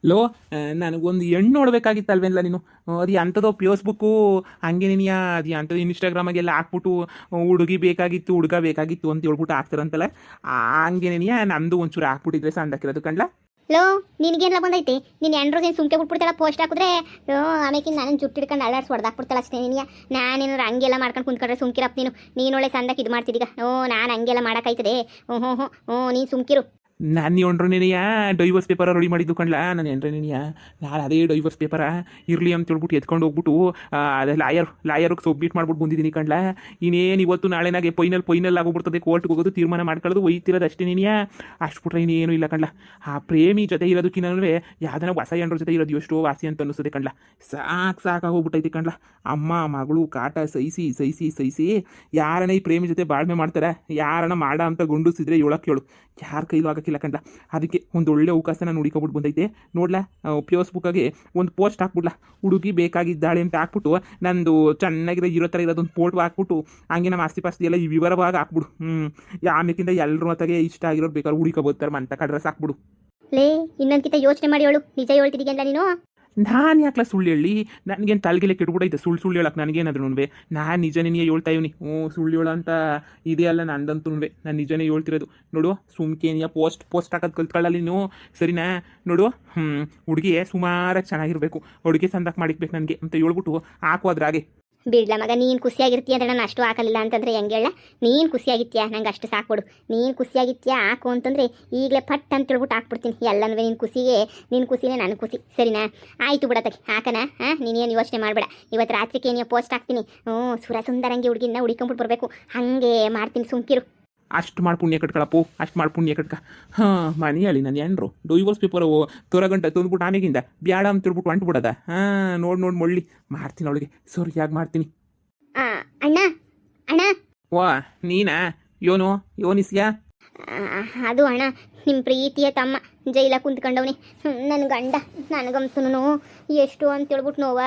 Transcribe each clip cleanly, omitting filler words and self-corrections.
Low ನನಗೊಂದು ಹೆಣ್ಣು ನೋಡ್ಬೇಕಾಗಿತ್ತಲ್ವೇನ್ಲ ನೀನು ಅದು ಅಂಥದ್ದು ಫೇಸ್ಬುಕ್ಕು ಹಂಗೆ ನೀನು ಅದು ಅಂಥದ್ದು ಇನ್ಸ್ಟಾಗ್ರಾಮಾಗೆಲ್ಲ ಹಾಕ್ಬಿಟ್ಟು ಹುಡುಗಿ ಬೇಕಾಗಿತ್ತು ಹುಡುಗ ಬೇಕಾಗಿತ್ತು ಅಂತ ಹೇಳ್ಬಿಟ್ಟು ಹಾಕ್ತಾರಂತಲ್ಲ ಹಂಗೆ ನೀನು ನಂದು ಒಂಚೂರು ಹಾಕ್ಬಿಟ್ಟಿದ್ರೆ ಸಂದಕ್ಕಿರೋದು ಕಂಡ್ಲ. ಲೋ ನಿನಗೇನೆಲ್ಲ ಬಂದೈತಿ ನೀನು ಎಂಡ್ರಿಗೆ ಸುಮ್ಕೆ ಬಿಟ್ಬಿಡ್ತಾಳ ಪೋಸ್ಟ್ ಹಾಕಿದ್ರೆ ಆಮೇಲೆ ನಾನು ಜುಟ್ಟು ಹಿಡ್ಕೊಂಡು ಅಲ್ಲಾಡ್ಸಿ ಹೊಡೆದಾಕ್ಬಿಡ್ತಾಳ ಅಷ್ಟೇ ನಿನಗೆ. ನಾನೇನಾರು ಹಂಗೆಲ್ಲ ಮಾಡ್ಕೊಂಡು ಕುಂತ್ಕೊಂಡ್ರೆ ಸುಮ್ಕಿರಪ್ಪ ನೀನು ಒಳ್ಳೆ ಸಂದಕ್ಕೆ ಇದು ಮಾಡ್ತಿದ್ದೀಗ. ನಾನು ಹಂಗೆಲ್ಲ ಮಾಡೋಕ್ಕಾಯ್ತದೆ. ನೀನು ಸುಮ್ಕಿರು. ನಾನು ಎಂಡ್ರು ನೀನೆಯ ಡೈವರ್ಸ್ ಪೇಪರ ರೆಡಿ ಮಾಡಿದ್ದು ಕಂಡ್ಲ. ನಾನು ಎಂಡ್ರೆ ನೀನೆಯ ನಾನು ಅದೇ ಡೈವರ್ಸ್ ಪೇಪರ ಇರಲಿ ಅಂತ ಹೇಳ್ಬಿಟ್ಟು ಎತ್ಕೊಂಡು ಹೋಗ್ಬಿಟ್ಟು ಅದೇ ಲಾಯರ್ಗೆ ಸಬ್ಮಿಟ್ ಮಾಡ್ಬಿಟ್ಟು ಬಂದಿದ್ದೀನಿ ಕಂಡ್ಲ. ಇನ್ನೇನು ಇವತ್ತು ನಾಳೆನಾಗೆ ಫೈನಲ್ ಆಗೋಗ್ಬಿಡ್ತದೆ, ಕೋರ್ಟ್ಗೆ ಹೋಗೋದು ತೀರ್ಮಾನ ಮಾಡ್ಕೊಳ್ಳೋದು ಒಯ್ತಿರೋದು ಅಷ್ಟೇ ನೀನೆಯ. ಅಷ್ಟು ಬಿಟ್ರೆ ಇನ್ನೇನು ಇಲ್ಲ ಕಂಡ್ಲ. ಆ ಪ್ರೇಮಿ ಜೊತೆ ಇರೋದಕ್ಕಿನ್ನೂ ಯಾವ್ದನ ಹೊಸ ಎಂಡ್ರ ಜೊತೆ ಇರೋದು ಎಷ್ಟೋ ವಾಸಿ ಅಂತ ಅನ್ನಿಸ್ತದೆ ಕಂಡ್ಲ. ಸಾಕಾಗೋಗ್ಬಿಟ್ಟೈತಿ ಕಂಡ್ಲ. ಅಮ್ಮ ಮಗಳು ಕಾಟ ಸಹಿಸಿ ಯಾರನ್ನ ಈ ಪ್ರೇಮಿ ಜೊತೆ ಬಾಳ್ಮೆ ಮಾಡ್ತಾರೆ, ಯಾರನ್ನ ಮಾಡ ಅಂತ ಗುಂಡಿಸಿದ್ರೆ ಹೇಳೋಕ್ಕೇಳು ಯಾರ ಕೈಲೂ ಆಗಕ್ಕಿಲ್ಲ ಕಂಡ. ಅದಕ್ಕೆ ಒಂದು ಒಳ್ಳೆ ಅವಕಾಶನ ನೋಡಿಕೊಬಿಟ್ಟು ಬಂದೈತೆ ನೋಡ್ಲಾ. ಫೇಸ್ಬುಕ್ಕಾಗೆ ಒಂದು ಪೋಸ್ಟ್ ಹಾಕ್ಬಿಡ್ಲಾ, ಹುಡುಗಿ ಬೇಕಾಗಿದ್ದಾಳೆ ಅಂತ ಹಾಕ್ಬಿಟ್ಟು ನಂದು ಚೆನ್ನಾಗಿರೋ ಇರೋ ಥರ ಇರೋದೊಂದು ಫೋಟೋ ಹಾಕ್ಬಿಟ್ಟು ಹಂಗೆ ನಮ್ಮ ಆಸ್ತಿ ಪಾಸ್ತಿ ಎಲ್ಲ ಈ ವಿವರವಾಗಿ ಹಾಕ್ಬಿಡು. ಆಮೇಕಿಂದ ಎಲ್ಲರೂ ಮತ್ತಾಗೆ ಇಷ್ಟ ಆಗಿರೋರು ಬೇಕಾದ್ರೆ ಹುಡುಕೋಬೋತಾರೆ ಅಂತ ಅಡ್ರೆಸ್ ಹಾಕ್ಬಿಡು. ಲೇ ಇನ್ನೊಂದ್ಕಿಂತ ಯೋಚನೆ ಮಾಡಿ ಹೇಳು, ನಿಜ ಹೇಳ್ತಿದ್ದೀಗಲ್ಲ ನೀನು. ನಾನು ಯಾಕಲ ಸುಳ್ಳು ಹೇಳಿ, ನನಗೇನು ತಲೆಗೆಲೆ ಕೆಟ್ಬಿಡೈತೆ ಸುಳ್ಳು ಹೇಳಕ್ಕೆ ನನಗೇನಾದ್ರು ನಾನು ನಿಜನೇ ಹೇಳ್ತಾ ಇವನಿ. ಸುಳ್ಳು ಹೇಳೋ ಅಂತ ಇದೇ ಅಲ್ಲ ನಂದಂತೂ ನಾನು ನಿಜನೇ ಹೇಳ್ತಿರೋದು. ನೋಡು ಸುಮ್ಕೇನಿಯ ಪೋಸ್ಟ್ ಹಾಕೋದು ಕಲ್ತ್ಕೊಳ್ಳಲ್ಲ ನೀನು ಸರಿನಾ. ನೋಡು ಹುಡುಗಿ ಸುಮಾರಾಗಿ ಚೆನ್ನಾಗಿರ್ಬೇಕು, ಹುಡುಗಿ ಸಂದಕ್ಕೆ ಮಾಡಿಕ್ಬೇಕು ನನಗೆ ಅಂತ ಹೇಳ್ಬಿಟ್ಟು ಹಾಕು ಅದ್ರಾಗೆ. ಬಿಡ್ಲ ಮಗ, ನೀನು ಖುಷಿಯಾಗಿರ್ತೀಯ ಅಂದ್ರೆ ನಾನು ಅಷ್ಟು ಹಾಕಲಿಲ್ಲ ಅಂತಂದ್ರೆ ಹೆಂಗೆ ಹೇಳ. ನೀನು ಖುಷಿಯಾಗಿತ್ಯಾ ನಂಗೆ ಅಷ್ಟು ಸಾಕ್ಬಿಡು. ನೀನು ಖುಷಿಯಾಗಿತ್ಯಾ ಹಾಕು ಅಂತಂದರೆ ಈಗಲೇ ಪಟ್ ಅಂತ ಹೇಳ್ಬಿಟ್ಟು ಹಾಕ್ಬಿಡ್ತೀನಿ ಎಲ್ಲನೂ. ನಿನ್ನ ಖುಷಿನೇ ನನ್ನ ಖುಷಿ ಸರಿನಾ. ಆಯಿತು ಬಿಡತ್ತಕ್ಕೆ ಹಾಕನ. ನೀನೇನು ಯೋಚನೆ ಮಾಡಬೇಡ. ಇವತ್ತು ರಾತ್ರಿಗೆ ನೀವು ಪೋಸ್ಟ್ ಹಾಕ್ತೀನಿ. ಸುರಸುಂದರಂಗೆ ಹುಡುಗಿನ ಹುಡ್ಕೊಂಬಿಟ್ಟು ಬರಬೇಕು, ಹಾಗೆ ಮಾಡ್ತೀನಿ ಸುಮ್ಕಿರು. ಅಷ್ಟು ಮಾಡಿ ಪುಣ್ಯ ಕಟ್ಕೊಳಪ್ಪು, ಅಷ್ಟು ಮಾಡಿ ಪುಣ್ಯ ಕಟ್ಕ. ಮನೆ ಹೇಳಿ ನಾನು ಎಂಡ್ರು ಡೈವರ್ಸ್ ಪೇಪರು ತೋರಗಂಟ ತಂದ್ಬಿಟ್ಟು ಆಮೇಗಿಂದ ಬ್ಯಾಡ ಅಂತ ತಿಳ್ಬಿಟ್ಟು ಅಂಟ್ಬಿಡದ. ನೋಡಿ ಮೊಳ್ಳಿ ಮಾಡ್ತೀನಿ ಅವಳಿಗೆ ಸರಿಯಾಗಿ ಮಾಡ್ತೀನಿ. ಅಣ್ಣ ಅಣ್ಣ ವಾ ನೀನಾ ಯೋನಿಸ್ಯಾ? ಅದು ಅಣ್ಣ ನಿಮ್ಮ ಪ್ರೀತಿಯ ತಮ್ಮ ಜೈಲ ಕುಂತ್ಕೊಂಡವನಿ ನನ್ನ ಗಂಡ. ನನಗಂತೂ ಎಷ್ಟು ಅಂತೇಳ್ಬಿಟ್ಟು ನೋವ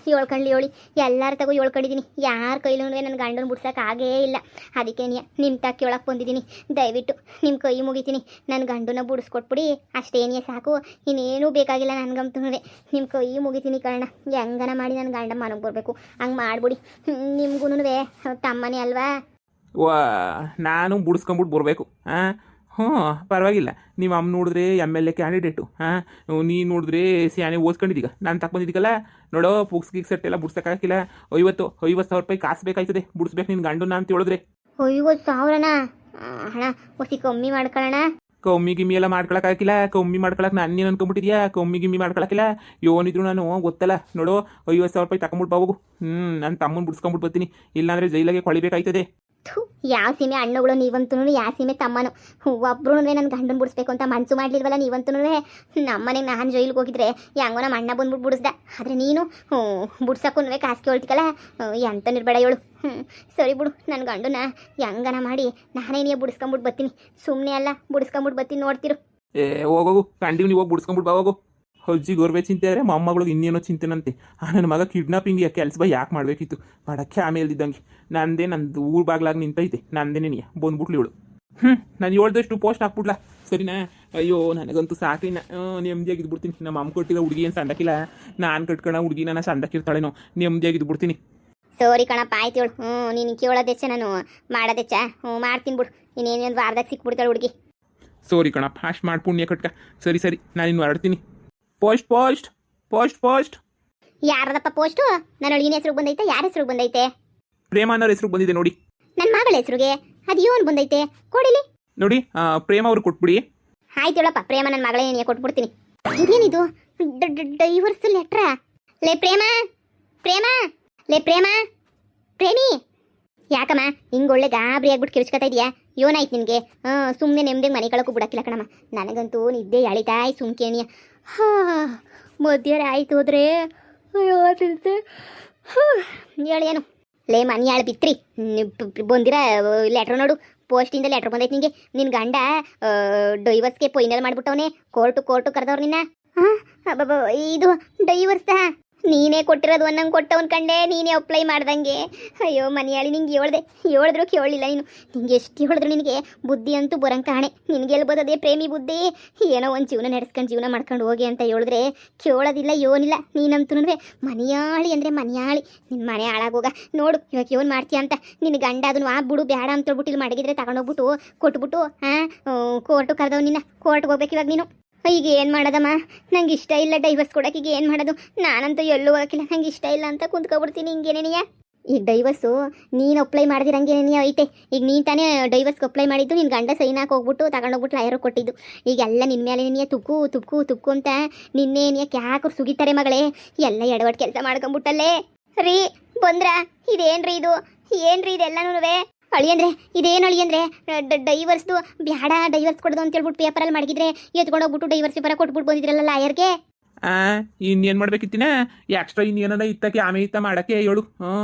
ಹೇಳ್ಕೊಂಡ್ಲಿ ಹೇಳಿ ಎಲ್ಲರ ತಗೋ ಹೇಳ್ಕೊಂಡಿದ್ದೀನಿ. ಯಾರ ಕೈಲೂ ನನ್ನ ಗಂಡನ ಬಿಡ್ಸೋಕೆ ಆಗೇ ಇಲ್ಲ. ಅದಕ್ಕೆ ನಿಮ್ಮ ತಕ್ಕ ಕೇಳಕ್ಕೆ ಬಂದಿದ್ದೀನಿ. ದಯವಿಟ್ಟು ನಿಮ್ಮ ಕೈ ಮುಗಿತೀನಿ, ನನ್ನ ಗಂಡನ ಬಿಡಿಸ್ಕೊಟ್ಬಿಡಿ ಅಷ್ಟೇನೇ ಸಾಕು, ಇನ್ನೇನೂ ಬೇಕಾಗಿಲ್ಲ ನನಗಂತೂ. ನಿಮ್ಮ ಕೈ ಮುಗಿತೀನಿ ಕಣ್ಣ, ಹೆಂಗನ ಮಾಡಿ ನನ್ನ ಗಂಡ ಮನೆಗೆ ಬರಬೇಕು ಹಂಗೆ ಮಾಡಿಬಿಡಿ. ನಿಮ್ಗೂ ತಮ್ಮನೇ ಅಲ್ವಾ. ವಾ ನಾನು ಬಿಡಿಸ್ಕೊಂಬಿಟ್ಟು ಬರಬೇಕು. ಪರವಾಗಿಲ್ಲ. ನಿಮ್ಮ ಅಮ್ಮ ನೋಡಿದ್ರೆ MLA ಕ್ಯಾಂಡಿಡೇಟು. ನೀನು ನೋಡಿದ್ರೆ ಸ್ಯಾನೆ ಓದ್ಕೊಂಡಿದ್ದೀಗ ನಾನು ತಗೊಂಡಿದ್ದೀಗಲ್ಲ. ನೋಡೋ ಬುಕ್ಸ್ ಗಿಕ್ಸ್ ಎಲ್ಲ ಬಿಡ್ಸೋಕ್ಕಾಗಿಲ್ಲ. 50,000 ರೂಪಾಯಿ ಕಾಸು ಬೇಕಾಯ್ತದೆ ಬಿಡಿಸ್ಬೇಕು ನಿನ್ನ ಗಂಡನ ಅಂತ ಹೇಳಿದ್ರೆ. 50,000ನಾ? ಹಣ ಹೊಸಿ ಕಮ್ಮಿ ಮಾಡ್ಕೊಳ್ಳೋಣ. ಕಮ್ಮಿ ಗಿಮ್ಮಿ ಎಲ್ಲ ಮಾಡ್ಕೊಳಕ್ಕಾಗಿಲ್ಲ. ಕಮ್ಮಿ ಮಾಡ್ಕೊಳಕ್ಕೆ ನಾನು ನೀನು ಅನ್ಕೊಂಬಿಟ್ಟಿದ್ಯಾ? ಕಮ್ಮಿ ಗಿಮ್ಮಿ ಮಾಡ್ಕೊಳಕ್ಕಿಲ್ಲ. ಏನಿದ್ರು ನಾನು ಗೊತ್ತಲ್ಲ. ನೋಡು 50,000 ರೂಪಾಯಿ ತಗೊಂಬಿಟ್ಟು ಬಾವು. ನನ್ನ ತಮ್ಮನ ಬಿಡಿಸ್ಕೊಂಬಿಟ್ಟು ಬರ್ತೀನಿ, ಇಲ್ಲಾಂದರೆ ಜೈಲಾಗೆ ಕೊಳಿಬೇಕಾಯ್ತದೆ. ಯಾವ ಸೀಮೆ ಹಣ್ಣುಗಳು ನೀವಂತೂ, ಯಾವ ಸೀಮೆ ತಮ್ಮನು. ಒಬ್ರು ನನ್ನ ಗಂಡನ ಬಿಡಿಸ್ಬೇಕು ಅಂತ ಮನ್ಸು ಮಾಡ್ಲಿಲ್ವಲ್ಲ ನೀವಂತೂ. ನಮ್ಮನೆಗೆ ನಾನು ಜೈಲಿಗೆ ಹೋಗಿದ್ರೆ ಹೆಂಗೋ ನಮ್ಮ ಅಣ್ಣ ಬಂದ್ಬಿಟ್ಟು ಬಿಡಿಸ್ದೆ. ಆದರೆ ನೀನು ಬಿಡ್ಸಕ್ಕೂ ಕಾಸು ಕೇಳ್ತಿಕಲ್ಲ, ಎಂತ ನಿರ್ಬೇಡ ಹೇಳು. ಸರಿ ಬಿಡು, ನನ್ನ ಗಂಡನ ಹೆಂಗನ ಮಾಡಿ ನಾನೇ ನೀ ಬಿಡಿಸ್ಕೊಂಬಿಟ್ಟು ಬರ್ತೀನಿ. ಸುಮ್ಮನೆ ಅಲ್ಲ, ಬಿಡಿಸ್ಕೊಂಬಿಟ್ಟು ಬರ್ತೀನಿ ನೋಡ್ತಿರು. ಹೋಗೋಗು ಕಂಟಿನ್ಯೂ ಹೋಗಿ ಬಿಡಿಸ್ಕೊಂಬಿಟ್ಟು ಬಾವಾಗು. ಅಜ್ಜಿ ಗೋರ್ವೆ ಚಿಂತೆ ಆದರೆ ಮೊಮ್ಮಗಳಿಗೆ ಇನ್ನೇನೋ ಚಿಂತೆನಂತೆ. ನನ್ನ ಮಗ ಕಿಡ್ನಾಪಿಂಗ್ ಕೆಲಸ ಯಾಕೆ ಮಾಡಬೇಕಿತ್ತು ಮಾಡೋಕ್ಕೆ ಆಮೇಲೆ ಇದ್ದಂಗೆ. ನಂದು ಊರು ಬಾಗ್ಲಾಗ ನಿಂತೈತೆ, ನಂದೇನೇ ಬಂದ್ಬಿಟ್ಲು ಇವಳು. ನಾನು ಹೇಳ್ದಷ್ಟು ಪೋಸ್ಟ್ ಹಾಕ್ಬಿಡ್ಲಾ ಸರಿನಾ. ಅಯ್ಯೋ ನನಗಂತೂ ಸಾಕಿನ ನೆಮ್ಮದಿಯಾಗಿದ್ದು ಬಿಡ್ತೀನಿ. ನಮ್ಮ ಅಮ್ಮ ಕೊಟ್ಟಿರೋ ಹುಡುಗಿ ಏನು ಸಂದಕ್ಕಿಲ್ಲ, ನಾನು ಕಟ್ಕೊಳ್ಳೋ ಹುಡುಗಿ ನನ್ನ ಸಂದಕ್ಕಿರ್ತಾಳೇನೋ, ನೆಮ್ಮದಿಯಾಗಿದ್ದು ಬಿಡ್ತೀನಿ. ಸರಿ ಕಣಪ್ಪ ಆಯ್ತು ಹೇಳು. ನೀನು ಕೇಳೋದೆಚ್ಚ ನಾನು ಮಾಡೋದೆಚ್ಚ. ಮಾಡ್ತೀನಿ ಬಿಡು. ಇನ್ನೇನು ಒಂದು ವಾರದಾಗ ಸಿಕ್ಬಿಡ್ತಾಳೆ ಹುಡುಗಿ. ಸರಿ ಕಣಪ್ಪ, ಅಷ್ಟು ಮಾಡಿ ಪುಣ್ಯ ಕಟ್ಕ. ಸರಿ ನಾನಿನ್ನು ಹೊರಡ್ತೀನಿ. ಪೋಸ್ಟ್ ಯಾರದಪ್ಪ ಪೋಸ್ಟು? ನನ್ನ ಒಳಗಿನ ಹೆಸರು ಬಂದೈತೆ? ಯಾರ ಹೆಸರು ಬಂದೈತೆ? ಪ್ರೇಮ ಅನ್ನೋರ ಹೆಸರು ಬಂದಿದೆ ನೋಡಿ. ನನ್ನ ಮಗಳ ಹೆಸರುಗೆ ಅದು ಏನು ಬಂದೈತೆ? ಕೊಡಿಲಿ ನೋಡಿ. ಪ್ರೇಮ ಅವ್ರು ಕೊಟ್ಬಿಡಿ. ಆಯ್ತು ಹೇಳಪ್ಪ, ಪ್ರೇಮ ನನ್ನ ಮಗಳೇ ನೀನು ಕೊಟ್ಬಿಡ್ತೀನಿ. ಇದೇನಿದು ಡೈವರ್ಸ್ ಲೆಟ್ರಾ? ಲೇ ಪ್ರೇಮ ಪ್ರೇಮಿ ಯಾಕಮ್ಮ ಹಿಂಗೊಳ್ಳೆ ಗಾಬರಿ ಆಗ್ಬಿಟ್ಟು ಕಿರ್ಚ್ಕೊತಾ ಇದೆಯಾ? ಏನಾಯ್ತು ನಿನಗೆ? ಸುಮ್ಮನೆ ನೆಮ್ಮದಿಗೆ ಮನೆ ಕಳಕ್ಕೂ ಬಿಡಕ್ಕಿಲ್ಲ ಕಣಮ್ಮ. ನನಗಂತೂ ನಿದ್ದೆ ಎಳಿತಾಯ್ ಸುಮ್ಕೇನಿಯ. ಮಧ್ಯಾಹ್ನ ಆಯ್ತು ಹೋದ್ರೆ ಹೇಳೇನು. ಲೇ ಮನೆ ಯಾಳು ಬಿತ್ರಿ ಬಂದಿರ ಲೆಟ್ರ್ ನೋಡು. ಪೋಸ್ಟಿಂದ ಲೆಟ್ರ್ ಬಂದೈತೆ ನಿಂಗೆ. ನಿನ್ನ ಗಂಡ ಡೈವರ್ಸ್ಗೆ ಫೈನಲ್ ಮಾಡ್ಬಿಟ್ಟವನೇ. ಕೋರ್ಟು ಕರೆದವ್ರು ನಿನ್ನ. ಇದು ಡೈವರ್ಸ್ ನೀನೇ ಕೊಟ್ಟಿರೋದು ಅನ್ನಂಗೆ ಕೊಟ್ಟವನ್ ಕಂಡೆ ನೀನೇ ಅಪ್ಲೈ ಮಾಡ್ದಂಗೆ. ಅಯ್ಯೋ ಮನೆಯಾಳಿ ನಿಂಗೆ ಹೇಳಿದ್ರು ಕೇಳಲಿಲ್ಲ ನೀನು. ನಿಂಗೆ ಎಷ್ಟು ಹೇಳಿದ್ರು ನಿನಗೆ ಬುದ್ಧಿ ಅಂತೂ ಬರಂಗೆ ಕಾಣೆ. ನಿನಗೆ ಎಲ್ಬೋದದೇ ಪ್ರೇಮಿ ಬುದ್ಧಿ. ಏನೋ ಒಂದು ಜೀವನ ನಡೆಸ್ಕೊಂಡು ಜೀವನ ಮಾಡ್ಕೊಂಡು ಹೋಗಿ ಅಂತ ಹೇಳಿದ್ರೆ ಕೇಳೋದಿಲ್ಲ ಯೋನಿಲ್ಲ. ನೀನಂತೂ ಮನೆಯಾಳಿ ಅಂದರೆ ಮನೆಯಾಳಿ. ನಿನ್ನ ಮನೆ ಹಾಳಾಗೋಗ ನೋಡು ಇವಾಗ ಏನು ಮಾಡ್ತೀಯ ಅಂತ. ನಿನ್ನ ಗಂಡ ಅದನ್ನು ಬಿಡು ಬೇಡ ಅಂತ ಹೇಳ್ಬಿಟ್ಟು ಇಲ್ಲಿ ಮಡಗಿದ್ರೆ ತಗೊಂಡೋಗ್ಬಿಟ್ಟು ಕೊಟ್ಬಿಟ್ಟು ಕೋರ್ಟು ಕರೆದವ್ ನಿನ್ನ. ಕೋರ್ಟ್ಗೆ ಹೋಗ್ಬೇಕು ಇವಾಗ ನೀನು. ಈಗ ಏನು ಮಾಡೋದಮ್ಮ, ನಂಗೆ ಇಷ್ಟ ಇಲ್ಲ ಡೈವರ್ಸ್ ಕೊಡೋಕೆ. ಈಗ ಏನು ಮಾಡೋದು, ನಾನಂತೂ ಎಲ್ಲೂ ಹೋಗಕ್ಕಿಲ್ಲ, ನಂಗೆ ಇಷ್ಟ ಇಲ್ಲ ಅಂತ ಕುಂತ್ಕೊಬಿಡ್ತೀನಿ. ಹಿಂಗೇನೇನಿಯ ಈಗ ಡೈವರ್ಸು ನೀನು ಅಪ್ಲೈ ಮಾಡಿದಿರಂಗೇನೇನಿಯ ಐತೆ. ಈಗ ನೀನು ತಾನೇ ಡೈವರ್ಸ್ಗೆ ಅಪ್ಲೈ ಮಾಡಿದ್ದು, ನಿನ್ನ ಗಂಡ ಸೈನ್ ಹಾಕಿ ಹೋಗ್ಬಿಟ್ಟು ತಗೊಂಡೋಗ್ಬಿಟ್ಟು ಲಾಯರ್ ಕೊಟ್ಟಿದ್ದು. ಈಗೆಲ್ಲ ನಿನ್ನ ಮೇಲೆ ನೀನು ತುಕ್ಕು ಅಂತ ನಿನ್ನೆ ಕ್ಯಾಕರು ಸುಗಿತಾರೆ ಮಗಳೇ. ಎಲ್ಲ ಎಡವಟ್ಟು ಕೆಲಸ ಮಾಡ್ಕೊಂಬಿಟ್ಟಲ್ಲೇ. ರೀ ಬಂದ್ರ ಇದೇನ್ರಿ ಇದೆಲ್ಲನೂ ಅಳಿಯಂದ್ರೆ ಇದೇನು ಅಳಿಯಂದ್ರೆ ಡೈವರ್ಸ್ದು ಬ್ಯಾಡ ಡೈವರ್ಸ್ ಕೊಡೋದು ಅಂತ ಹೇಳ್ಬಿಟ್ಟು ಪೇಪರಲ್ಲಿ ಮಡಗಿದ್ರೆ ಎತ್ಕೊಂಡೋಗ್ಬಿಟ್ಟು ಡೈವರ್ಸ್ ಪೇಪರ್ ಕೊಟ್ಬಿಟ್ಟು ಬಂದಿದ್ರಲ್ಲ ಲಾಯರ್ಗೆ. ಇನ್ನೇನು ಮಾಡ್ಬೇಕಿತ್ತಿನ ಎಕ್ಸ್ಟ್ರಾ ಇನ್ನೇನಾರ ಇತ್ತಕ್ಕೆ ಆಮೇಲೆ ಇತ್ತ ಮಾಡೋಕ್ಕೆ ಹೇಳು.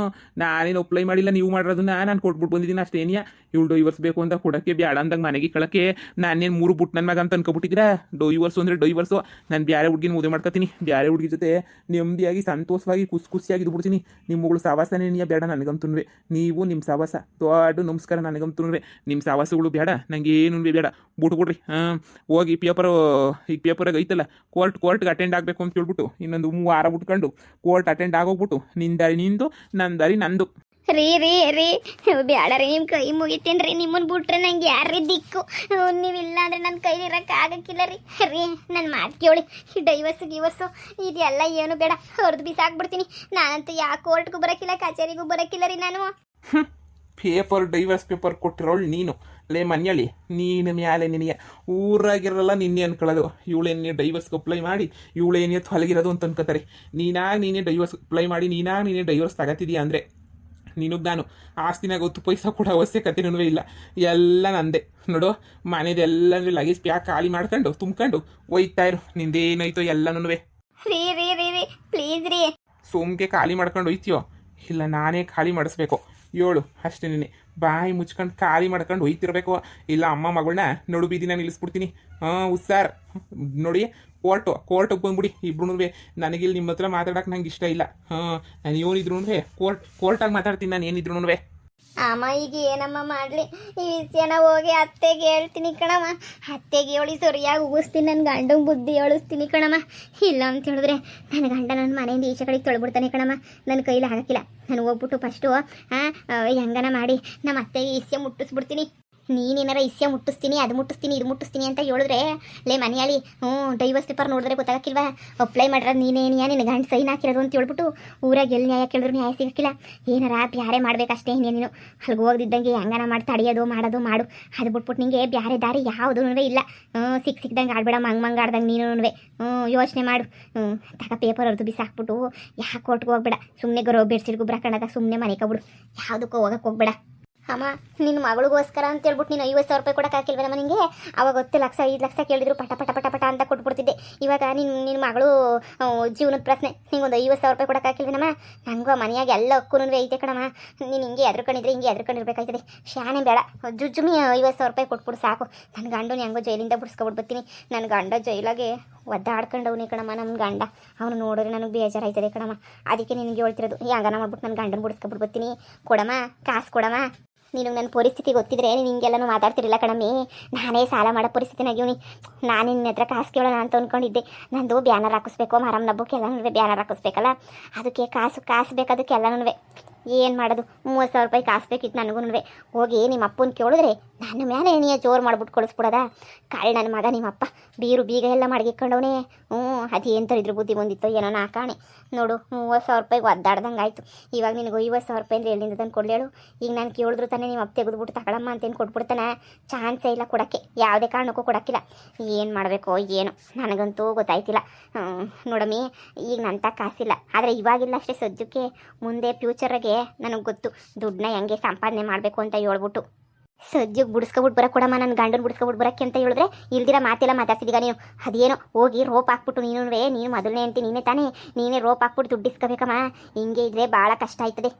ನಾನೇನು ಅಪ್ಲೈ ಮಾಡಿಲ್ಲ, ನೀವು ಮಾಡಿರೋದನ್ನ ನಾನು ಕೊಟ್ಬಿಟ್ಟು ಬಂದಿದ್ದೀನಿ ಅಷ್ಟೇನಿಯ. ಇವಳು ಡೈವರ್ಸ್ ಬೇಕು ಅಂತ ಕೊಡೋಕ್ಕೆ ಬೇಡ ಅಂದಾಗ ಮನೆಗೆ ಕಳಕ್ಕೆ ನಾನೇನು 3 ಬುಟ್ಟು ನನ್ನ ಮಗ ಅಂತ ಅನ್ಕೊಬಿಟ್ಟಿದ್ದೀರಾ. ಡೈವರ್ಸು ಅಂದರೆ ಡೈವರ್ಸು. ನಾನು ಬೇರೆ ಹುಡುಗಿನ ಮದುವೆ ಮಾಡ್ಕೊತೀನಿ. ಬೇರೆ ಹುಡುಗಿ ಜೊತೆ ನೆಮ್ಮದಿಯಾಗಿ ಸಂತೋಷವಾಗಿ ಖುಷಿಯಾಗಿ ಇದ್ಬಿಡ್ತೀನಿ. ನಿಮ್ಮಗಳು ಸಾವಾಸನೇ ಬೇಡ ನನಗಂತೂ. ನೀವು ನಿಮ್ಮ ಸಾವಾಸ ದೊಡ್ಡ ನಮಸ್ಕಾರ ನನಗಂತೂ. ನಿಮ್ಮ ಸಾವಾಸಗಳು ಬೇಡ, ನನಗೇನು ಬೇಡ, ಬಿಟ್ಬಿಡ್ರಿ. ಹೋಗಿ ಈಗ ಪೇಪರಾಗ ಐತಲ್ಲ ಕೋರ್ಟ್ಗೆ ಅಟೆಂಡ್ ಆಗಬೇಕು ಅಂತ ಹೇಳ್ಬಿಟ್ಟು ಇನ್ನೊಂದು 3 ವಾರ ಬಿಟ್ಕೊಂಡು ಕೋರ್ಟ್ ಅಟೆಂಡ್ ಆಗೋಗ್ಬಿಟ್ಟು ನಿನ್ನ ದಾರಿ ನಿಂದು, ನನ್ನ ದಾರಿ ನಂದು. ರೀ ಬ್ಯಾಡ ರೀ, ನಿಮ್ಮ ಕೈ ಮುಗಿತೀನಿ ರೀ. ನಿಮ್ಮನ್ನು ಬಿಟ್ರೆ ನಂಗೆ ಯಾರೀ ದಿಕ್ಕು? ನೀವಿಲ್ಲ ಅಂದರೆ ನನ್ನ ಕೈಲಿ ಇರೋಕ್ಕೆ ಆಗಕ್ಕಿಲ್ಲ ರೀ. ನನ್ನ ಮಾತು ಕೇಳಿ, ಈ ಡೈವರ್ಸು ಇದೆಲ್ಲ ಏನು ಬೇಡ, ಹೊರದು ಬಿಸಾಕ್ಬಿಡ್ತೀನಿ. ನಾನಂತೂ ಯಾವ ಕೋರ್ಟ್ಗೂ ಬರೋಕ್ಕಿಲ್ಲ, ಕಚೇರಿಗೂ ಬರೋಕ್ಕಿಲ್ಲ ರೀ ನಾನು. ಡೈವರ್ಸ್ ಪೇಪರ್ ಕೊಟ್ಟಿರೋಳು ನೀನು ಲೇ ಮನ್ಯಳಿ. ನೀನು ಮ್ಯಾಲೆ ನಿನಗೆ ಊರಾಗಿರಲ್ಲ ನಿನ್ನೆ ಅನ್ಕೊಳ್ಳೋದು. ಇವಳೇನೇ ಡೈವರ್ಸ್ಗೆ ಅಪ್ಲೈ ಮಾಡಿ ಇವಳೇನೇ ತೊಲಗಿರೋದು ಅಂತ ಅನ್ಕೋತಾರೆ. ನೀನೇ ಡೈವರ್ಸ್ ಅಪ್ಲೈ ಮಾಡಿ ನೀನೇ ಡೈವರ್ಸ್ ತಗೋತಿದೀಯ ಅಂದರೆ ನಿನಗೆ ನಾನು ಆಸ್ತಿನಾಗ 10 ಪೈಸಾ ಕೂಡ ಅವಶ್ಯಕತೆನೂ ಇಲ್ಲ. ಎಲ್ಲ ನಂದೆ ನೋಡು. ಮನೆದೆಲ್ಲ ಲಗೇಜ್ ಪ್ಯಾಕ್ ಖಾಲಿ ಮಾಡ್ಕೊಂಡು ತುಂಬ್ಕೊಂಡು ಒಯ್ತಾ ಇರು. ನಿಂದೇನಾಯ್ತೋ ಎಲ್ಲನೂ. ರೀ ಪ್ಲೀಸ್ ರೀ. ಸೋಮ್ಗೆ ಖಾಲಿ ಮಾಡ್ಕೊಂಡು ಒಯ್ತೀಯೋ ಇಲ್ಲ ನಾನೇ ಖಾಲಿ ಮಾಡಿಸ್ಬೇಕು ಹೇಳು ಅಷ್ಟೇ. ನೀನೆ ಬಾಯಿ ಮುಚ್ಕೊಂಡು ಖಾಲಿ ಮಾಡ್ಕೊಂಡು ಒಯ್ತಿರ್ಬೇಕು. ಇಲ್ಲ ಅಮ್ಮ ಮಗಳನ್ನ ನಡು ಬೀದಿನ ನಿಲ್ಲಿಸ್ಬಿಡ್ತೀನಿ. ಹುಷಾರ್ ನೋಡಿ. ಕೋರ್ಟಿಗೆ ಬಂದ್ಬಿಡಿ ಇಬ್ರು. ನನಗಿಲ್ಲಿ ನಿಮ್ಮ ಹತ್ರ ಮಾತಾಡೋಕೆ ನಂಗೆ ಇಷ್ಟ ಇಲ್ಲ. ನಾನು ಏನಿದ್ರು ಕೋರ್ಟಾಗಿ ಮಾತಾಡ್ತೀನಿ ನಾನು ಏನಿದ್ರು. ಅಮ್ಮ ಈಗ ಏನಮ್ಮ ಮಾಡಲಿ? ಈ ವಿಷಯನ ಹೋಗಿ ಅತ್ತೆಗೆ ಹೇಳ್ತೀನಿ ಕಣಮ್ಮ. ಅತ್ತೆಗೆ ಹೇಳಿ ಸರಿಯಾಗಿ ಉಗಿಸ್ತೀನಿ. ನನ್ನ ಗಂಡಂಗೆ ಬುದ್ಧಿ ಹೇಳಿಸ್ತೀನಿ ಕಣಮ್ಮ. ಇಲ್ಲ ಅಂತ ಹೇಳಿದ್ರೆ ನನ್ನ ಗಂಡ ನನ್ನ ಮನೆಯಿಂದ ಈಚೆ ಕಡೆಗೆ ತೊಳ್ಬಿಡ್ತಾನೆ ಕಣಮ್ಮ. ನನ್ನ ಕೈಲಿ ಆಗಕ್ಕಿಲ್ಲ. ನಾನು ಹೋಗ್ಬಿಟ್ಟು ಫಸ್ಟು ಹೆಂಗನ ಮಾಡಿ ನಮ್ಮ ಅತ್ತೆಗೆ ಇಸ್ಯ ಮುಟ್ಟಿಸ್ಬಿಡ್ತೀನಿ. ನೀನೇನಾರ ಇಸ್ಯ ಮುಟ್ಟಿಸ್ತೀನಿ, ಅದು ಮುಟ್ಟಿಸ್ತೀನಿ, ಇದು ಮುಟ್ಟಿಸ್ತೀನಿ ಅಂತ ಹೇಳಿದ್ರೆ ಲೇ ಮನೆಯಾಳಿ, ಡೈವರ್ಸ್ ಪೇಪರ್ ನೋಡಿದ್ರೆ ಗೊತ್ತಾಗಕ್ಕಿಲ್ವಾ? ಅಪ್ಲೈ ಮಾಡಿರೋದು ನೀನೇನಿಯಾ, ನಿನ್ನ ಗಂಡ ಸೈನ್ ಹಾಕಿರೋದು ಅಂತ ಹೇಳ್ಬಿಟ್ಟು ಊರಾಗ ಎಲ್ಲಿ ನ್ಯಾಯ ಕೇಳಿದ್ರು ನ್ಯಾಯ ಸಿಗಕ್ಕಿಲ್ಲ. ಏನಾರ ಬ್ಯಾರೆ ಮಾಡ್ಬೇಕಷ್ಟೇ. ಇನ್ನೇನು ಅಲ್ಲಿಗೆ ಹೋಗ್ದಿದ್ದಂಗೆ ಹೆಂಗನ ಮಾಡಿ ತಡೆಯೋದು ಮಾಡೋದು ಮಾಡು. ಅದು ಬಿಟ್ಬಿಟ್ಟು ನಿಂಗೆ ಬ್ಯಾರೆ ದಾರಿ ಯಾವುದೂ ಇಲ್ಲ. ಸಿಕ್ದಂಗೆ ಆಡ್ಬೇಡ, ಮಂಗ್ ಆಡ್ದಂಗೆ ನೀನು ಯೋಚನೆ ಮಾಡು. ಪೇಪರ್ ಹೊರದು ಬಿಸಾಕ್ಬಿಟ್ಟು ಯಾಕೆ ಕೋರ್ಟ್ಗೆ ಹೋಗ್ಬೇಡ. ಸುಮ್ಮನೆ ಬೆಡ್ಶೀಟ್ ಗುಬ್ರ ಕಣದಾಗ ಸುಮ್ಮನೆ ಮನೆ ಕಬಿಡು. ಯಾವುದಕ್ಕೂ ಹೋಗಕ್ಕೆ ಹೋಗ್ಬೇಡ. ಅಮ್ಮ ನಿನ್ನ ಮಗಳಿಗೋಸ್ಕರ ಅಂತ ಹೇಳ್ಬಿಟ್ಟು ನೀನು 50,000 ರೂಪಾಯಿ ಕೊಡೋಕೆ ಹಾಕಿಲ್ವಮ್ಮ ನಿನಗೆ? ಅವಾಗ 10 ಲಕ್ಷ 5 ಲಕ್ಷ ಕೇಳಿದ್ರು ಪಟ ಅಂತ ಕೊಟ್ಬಿಡ್ತಿದ್ದೆ. ಇವಾಗ ನಿನ್ನ ಮಗಳು ಜೀವನದ ಪ್ರಶ್ನೆ. ನಿಂಗೊಂದು 50,000 ರೂಪಾಯಿ ಕೊಡೋಕೆ ಹಾಕಿಲ್ವೇನಮ್ಮ? ನಂಗೂ ಮನೆಯಾಗ ಎಲ್ಲ ಹಕ್ಕೂ ಐತೆ ಕಣಮ್ಮ. ನೀನು ಹಿಂಗೆ ಎದ್ರುಕೊಂಡಿದ್ರೆ ಹಿಂಗೆ ಎದ್ರುಕೊಂಡಿರ್ಬೇಕಾಯ್ತದೆ. ಶಾನೆ ಬೇಡ, ಜುಜ್ಜುಮಿ 50,000 ರೂಪಾಯಿ ಕೊಟ್ಬಿಡು ಸಾಕು. ನನ್ನ ಗಂಡನ ಹೆಂಗೋ ಜೈಲಿಂದ ಬಿಡಿಸ್ಕೊಬಿಟ್ಟು ಬರ್ತೀನಿ. ನನ್ನ ಗಂಡ ಜೈಲಾಗೆ ಒದ್ದಾಡ್ಕೊಂಡವನೇ ಕಣಮ್ಮ. ನಮ್ಮ ಗಂಡ ಅವನು ನೋಡಿದ್ರೆ ನನಗೆ ಬೇಜಾರಾಯ್ತದೆ ಕಣಮ್ಮ. ಅದಕ್ಕೆ ನಿನಗೆ ಹೇಳ್ತಿರೋದು, ಹೆಂಗನ ಮಾಡ್ಬಿಟ್ಟು ನನ್ನ ಗಂಡನ ಬಿಡಿಸ್ಕೊಬಿಟ್ಟು ಬರ್ತೀನಿ. ಕೊಡಮ್ಮ, ಕಾಸು ಕೊಡಮ್ಮ. ನೀನು ನನ್ನ ಪರಿಸ್ಥಿತಿ ಗೊತ್ತಿದ್ರೆ ನೀನು ಹಿಂಗೆಲ್ಲನೂ ಮಾತಾಡ್ತಿರಲಿಲ್ಲ ಕಣಮ್ಮಿ. ನಾನೇ ಸಾಲ ಮಾಡೋ ಪರಿಸ್ಥಿತಿನಾಗಿವ್ನಿ. ನಾನು ನಿನ್ನ ಹತ್ರ ಕಾಸು ಕೇಳೋಣ ಅಂತ ಅಂದ್ಕೊಂಡಿದ್ದೆ. ನಂದು ಬ್ಯಾನರ್ ಹಾಕಿಸ್ಬೇಕು, ಮರಮ್ ನಬ್ಬಕ್ಕೆಲ್ಲನೂ ಬ್ಯಾನರ್ ಹಾಕಿಸ್ಬೇಕಲ್ಲ, ಅದಕ್ಕೆ ಕಾಸು ಬೇಕಾದಕ್ಕೆಲ್ಲನೂ. ಏನು ಮಾಡೋದು? 30,000 ರೂಪಾಯಿ ಕಾಸು ಬೇಕಿತ್ತು ನನಗೂ. ಹೋಗಿ ನಿಮ್ಮ ಅಪ್ಪನ ಕೇಳಿದ್ರೆ ನನ್ನ ಮೇಲೆ ಏನಿಯ ಜೋರು ಮಾಡ್ಬಿಟ್ಟು ಕಳಿಸ್ಬಿಡೋದ? ಕಾಳಿ ನನ್ನ ಮಗ ನಿಮ್ಮಪ್ಪ ಬೀಗ ಎಲ್ಲ ಮಡಗಿಕೊಂಡವನೇ. ಅದೇನು ತರಿದ್ರು ಬುದ್ಧಿ ಬಂದಿತ್ತು ಏನೋ ನಾ ಕಾಣೆ. ನೋಡು 30,000 ರೂಪಾಯಿಗೆ ಒದ್ದಾಡ್ದಂಗೆ ಆಯಿತು. ಇವಾಗ ನಿನಗೆ 50,000 ರೂಪಾಯಿ ಅಂದರೆ ಎಲ್ಲಿಂದ ತಂದು ಕೊಡಲೇಳು? ಈಗ ನಾನು ಕೇಳಿದ್ರು ತಾನೇ ನಿಮ್ಮ ಅಪ್ಪ ತೆಗೆದುಬಿಟ್ಟು ತಗೊಳಮ್ಮ ಅಂತೇನು ಕೊಟ್ಬಿಡ್ತಾನೆ? ಚಾನ್ಸೇ ಇಲ್ಲ ಕೊಡೋಕ್ಕೆ, ಯಾವುದೇ ಕಾರಣಕ್ಕೂ ಕೊಡೋಕ್ಕಿಲ್ಲ. ಏನು ಮಾಡಬೇಕು ಏನು ನನಗಂತೂ ಗೊತ್ತಾಯ್ತಿಲ್ಲ. ನೋಡಮ್ಮಿ, ಈಗ ನನ್ನ ಕಾಸಿಲ್ಲ, ಆದರೆ ಇವಾಗಿಲ್ಲ ಅಷ್ಟೇ ಸದ್ಯಕ್ಕೆ. ಮುಂದೆ ಫ್ಯೂಚರ್ಗೆ ನನಗೆ ಗೊತ್ತು ದುಡ್ಡನ್ನ ಹೆಂಗೆ ಸಂಪಾದನೆ ಮಾಡಬೇಕು ಅಂತ ಹೇಳ್ಬಿಟ್ಟು. ಸದ್ಯಕ್ಕೆ ಬಿಡಿಸ್ಕೊಬಿಟ್ಟು ಬರೋಕೆ ಕೊಡಮ್ಮ, ನನ್ನ ಗಂಡನ ಬಿಡಿಸ್ಕೊಬಿಟ್ಟು ಬರೋಕ್ಕೆ ಅಂತ ಹೇಳಿದ್ರೆ ಇಲ್ದಿರ ಮಾತೆಲ್ಲ ಮಾತಾಡ್ತಿದ್ದೀಗ ನೀನು. ಅದೇನೋ ಹೋಗಿ ರೋಪ್ ಹಾಕ್ಬಿಟ್ಟು ನೀನು ಮೊದಲನೇ ಅಂತಿ ನೀನೇ ತಾನೇ, ನೀನೇ ರೋಪ್ ಹಾಕ್ಬಿಟ್ಟು ದುಡ್ಡು ಇಸ್ಕೋಬೇಕಮ್ಮ. ಹಿಂಗೆ ಇದ್ರೆ ಭಾಳ ಕಷ್ಟ ಆಯ್ತದೆ.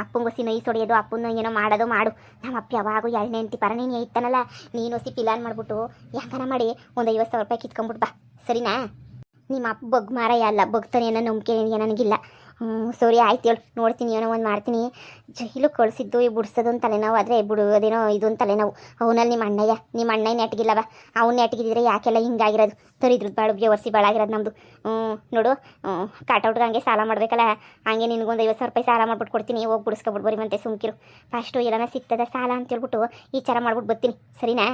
ಅಪ್ಪಂಗೊಸಿ ನೈ ಸೊಡೆಯೋದು, ಅಪ್ಪನ ಏನೋ ಮಾಡೋದು ಮಾಡು. ನಮ್ಮ ಅಪ್ಪ ಯಾವಾಗೂ 2ನೇ ಅಂತಿ ಪರನೇನೆ ಇತ್ತಾನಲ್ಲ, ನೀನು ಹೊಸಿ ಪಿಲಾನ್ ಮಾಡಿಬಿಟ್ಟು ಹೆಂಗನ ಮಾಡಿ ಒಂದು 50,000 ರೂಪಾಯಿ ಕಿತ್ಕೊಂಡ್ಬಿಟ್ಟು ಬಾ, ಸರಿನಾ? ನಿಮ್ಮ ಅಪ್ಪ ಬಗ್ ಮಾರಾಯ ಅಲ್ಲ, ಬಗ್ತಾನೆ ಅನ್ನೋ ನಂಬಿಕೆ ನಿನಗೆ ನನಗಿಲ್ಲ. ಸರಿ ಆಯ್ತು ಹೇಳು, ನೋಡ್ತೀನಿ, ಏನೋ ಒಂದು ಮಾಡ್ತೀನಿ. ಜೈಲು ಕಳಿಸಿದ್ದು ಈ ಬಿಡಿಸೋದು ಒಂದು ತಲೆನೋವು, ಆದರೆ ಅದೇನೋ ಇದೊಂದು ತಲೆನೋವು. ಅವನಲ್ಲಿ ನಿಮ್ಮ ಅಣ್ಣ ನೆಟ್ಗಿಲ್ಲವ, ಅವ್ನು ನೆಟ್ಗಿದ್ರೆ ಯಾಕೆಲ್ಲ ಹಿಂಗಾಗಿರೋದು, ತರಿದ್ರದ್ದು ಬಾಳುಗೆ ಒರೆಸಿ ಬಾಳಾಗಿರೋದು ನಮ್ಮದು. ನೋಡು, ಕಾಟೌಟ್ಗೆ ಹಂಗೆ ಸಾಲ ಮಾಡಬೇಕಲ್ಲ, ಹಂಗೆ ನಿನಗೊಂದು 50,000 ರೂಪಾಯಿ ಸಾಲ ಮಾಡ್ಬಿಟ್ಟು ಕೊಡ್ತೀನಿ, ಹೋಗಿ ಬಿಡಿಸ್ಕೊಬಿಡ್ಬೋರಿ ಮತ್ತೆ ಸುಮ್ಕಿರು. ಫಸ್ಟು ಎಲ್ಲನ ಸಿಗ್ತದ ಸಾಲ ಅಂತೇಳ್ಬಿಟ್ಟು ಈ ಥರ ಮಾಡ್ಬಿಟ್ಟು ಬರ್ತೀನಿ, ಸರಿನಾ?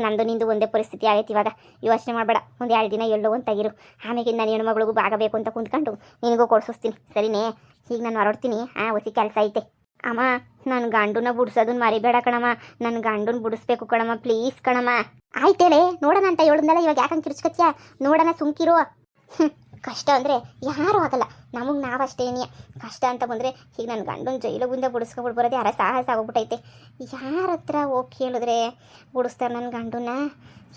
ನಂದು ನಿಂದು ಒಂದೇ ಪರಿಸ್ಥಿತಿ ಆಗೈತಿ ಇವಾಗ, ಯೋಚನೆ ಮಾಡಬೇಡ. ಒಂದು 2 ದಿನ ಎಲ್ಲೋ ಒಂದು ತೆಗಿರು, ಆಮೇಲೆ ನನ್ನ ಹೆಣ್ಮಗಳಿಗೂ ಆಗಬೇಕು ಅಂತ ಕುಂತ್ಕೊಂಡು ನಿನಗೂ ಕೊಡಿಸ್ತೀನಿ, ಸರಿನೇ? ಈಗ ನಾನು ಹೊರಡ್ತೀನಿ, ಹೊಸಿ ಕೆಲಸ ಐತೆ. ಅಮ್ಮ, ನನ್ನ ಗಂಡನ ಬಿಡಿಸೋದನ್ನ ಮರಿಬೇಡ ಕಣಮ್ಮ, ನನ್ನ ಗಂಡನ ಬಿಡಿಸ್ಬೇಕು ಕಣಮ್ಮ, ಪ್ಲೀಸ್ ಕಣಮ್ಮ. ಆಯ್ತೇಳೆ, ನೋಡೋಣ ಅಂತ ಹೇಳಿದ್ನಲ್ಲ, ಇವಾಗ ಯಾಕಂಗೆ ಕಿರ್ಚ್ಕತ್ಯಾ? ನೋಡೋಣ, ಸುಮ್ಕಿರು. ಕಷ್ಟ ಅಂದರೆ ಯಾರೂ ಆಗಲ್ಲ, ನಮಗೆ ನಾವಷ್ಟೇನೇ. ಕಷ್ಟ ಅಂತ ಬಂದರೆ ಈಗ ನನ್ನ ಗಂಡನ ಜೈಲಿಂದ ಬಿಡಿಸ್ಕೊಬಿಟ್ಟು ಬರೋದು ಯಾರ ಸಾಹಸ ಆಗೋಗ್ಬಿಟ್ಟೈತೆ. ಯಾರ ಹತ್ರ ಹೋಗಿ ಕೇಳಿದ್ರೆ ಬಿಡಿಸ್ತಾರೆ ನನ್ನ ಗಂಡನ?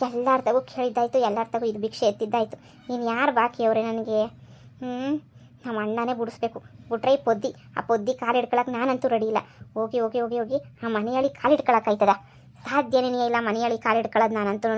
ಎಲ್ಲರ ತಗೋ ಕೇಳಿದ್ದಾಯ್ತು, ಎಲ್ಲರ ತಗೋ ಇದು ಭಿಕ್ಷೆ ಎತ್ತಿದ್ದಾಯ್ತು. ಇನ್ನು ಯಾರು ಬಾಕಿ ಅವರೇ ನನಗೆ? ನಮ್ಮ ಅಣ್ಣನೇ ಬಿಡಿಸ್ಬೇಕು. ಬಿಟ್ರೆ ಈ ಪೊದ್ದಿ, ಆ ಪೊದ್ದಿ ಕಾಲು ಹಿಡ್ಕೊಳಕ್ಕೆ ನಾನಂತೂ ರೆಡಿ ಇಲ್ಲ. ಹೋಗಿ ಹೋಗಿ ಹೋಗಿ ಹೋಗಿ ಆ ಮನೆಯಲ್ಲಿ ಕಾಲು ಹಿಡ್ಕೊಳಕ್ಕಾಯ್ತದ? ಸಾಧ್ಯನೇ ಇಲ್ಲ ಮನೆಯಲ್ಲಿ ಕಾಲು ಹಿಡ್ಕೊಳ್ಳೋದು ನಾನಂತೂ.